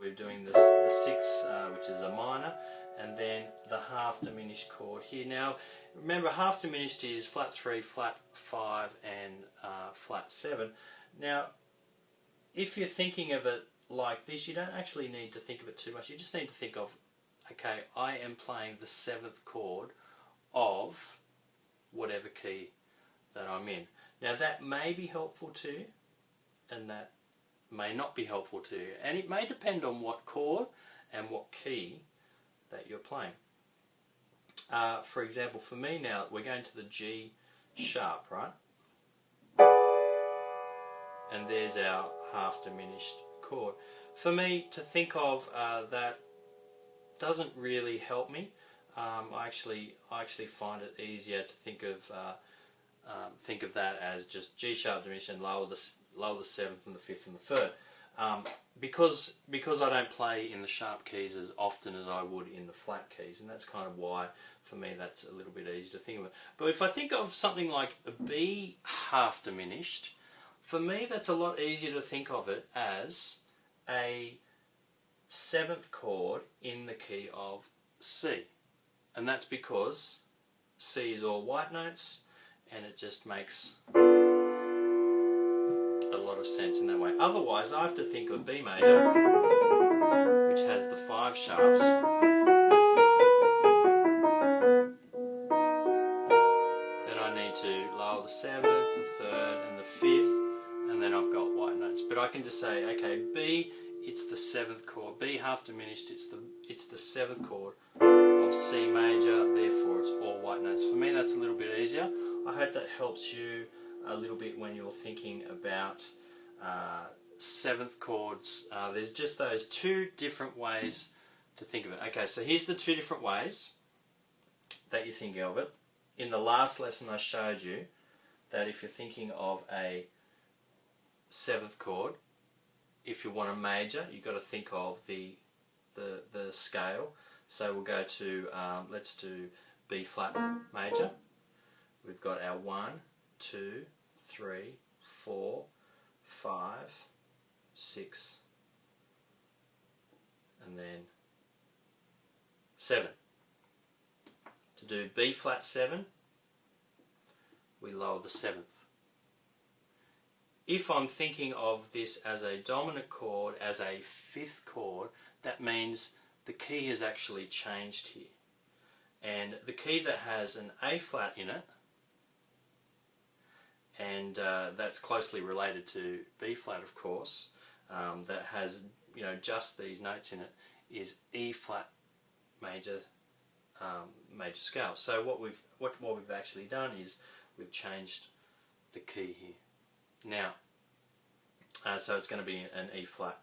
We're doing the 6, which is a minor, and then the half diminished chord here. Now, remember, half diminished is flat 3, flat 5, and flat 7. Now, if you're thinking of it like this, you don't actually need to think of it too much. You just need to think of, okay, I am playing the 7th chord of whatever key that I'm in. Now, that may be helpful to you, and that may not be helpful to you, and it may depend on what chord and what key that you're playing. For example, for me now, we're going to the G sharp, right? And there's our half diminished chord. For me to think of that doesn't really help me. I actually find it easier to think of that as just G sharp diminished and lower the 7th and the 5th and the 3rd. Because I don't play in the sharp keys as often as I would in the flat keys, and that's kind of why for me that's a little bit easier to think of it. But if I think of something like a B half diminished, for me that's a lot easier to think of it as a 7th chord in the key of C. And that's because C is all white notes, and it just makes a lot of sense in that way. Otherwise, I have to think of B major, which has the 5 sharps. Then I need to lower the 7th, the 3rd, and the 5th, and then I've got white notes. But I can just say, okay, B, it's the 7th chord. B half diminished, it's the 7th chord of C major, therefore it's all white notes. For me that's a little bit easier. I hope that helps you a little bit when you're thinking about 7th chords. There's just those 2 different ways to think of it. Okay, so here's the 2 different ways that you're thinking of it. In the last lesson I showed you that if you're thinking of a 7th chord, if you want a major, you've got to think of the scale. So we'll go to, let's do B flat major. We've got our 1, 2, 3, 4, 5, 6, and then 7. To do B flat 7, we lower the 7th. If I'm thinking of this as a dominant chord, as a 5th chord, that means the key has actually changed here. And the key that has an A flat in it, and that's closely related to B flat, of course, that has, you know, just these notes in it, is E flat major major scale. So what we've actually done is we've changed the key here. Now, so it's going to be an E flat.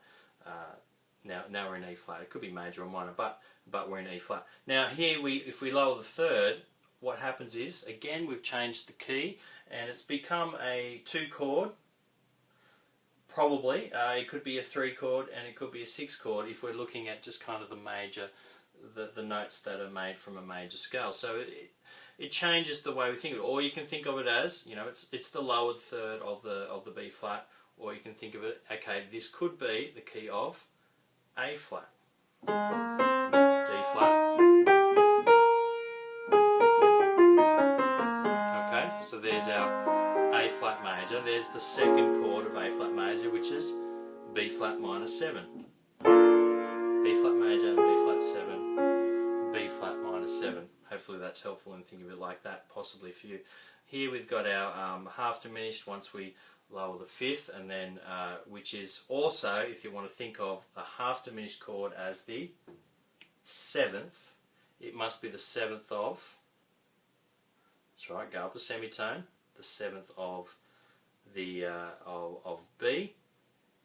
Now we're in E flat. It could be major or minor, but we're in E flat. Now here if we lower the 3rd, what happens is, again, we've changed the key, and it's become a 2 chord. Probably it could be a 3 chord, and it could be a 6 chord if we're looking at just kind of the major, the notes that are made from a major scale. So it changes the way we think of it. Or you can think of it as, you know, it's the lowered 3rd of the B flat, or you can think of it, okay, this could be the key of A flat, D flat. Okay, so there's our A flat major. There's the 2nd chord of A flat major, which is B flat minor 7. B flat major, B flat 7, B flat minor 7. Hopefully that's helpful in thinking of it like that, possibly for you. Here we've got our half diminished once we lower the 5th, and then which is also, if you want to think of the half diminished chord as the 7th, it must be the 7th of, that's right, go up a semitone, the 7th of the of B.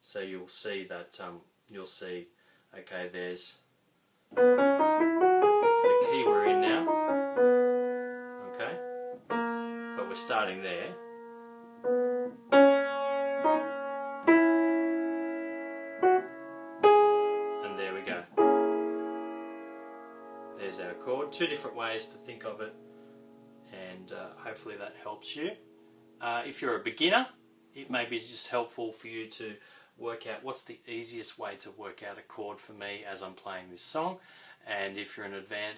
So you'll see that okay, there's the key we're in now, okay, but we're starting there. And there we go. There's our chord. 2 different ways to think of it, and hopefully that helps you. If you're a beginner, it may be just helpful for you to work out what's the easiest way to work out a chord for me as I'm playing this song. And if you're an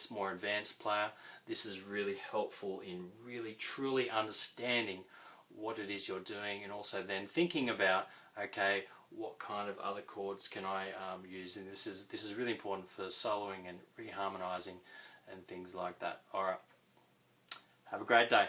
more advanced player, this is really helpful in really truly understanding what it is you're doing, and also then thinking about, okay, what kind of other chords can I use? And this is really important for soloing and reharmonizing and things like that. All right, have a great day.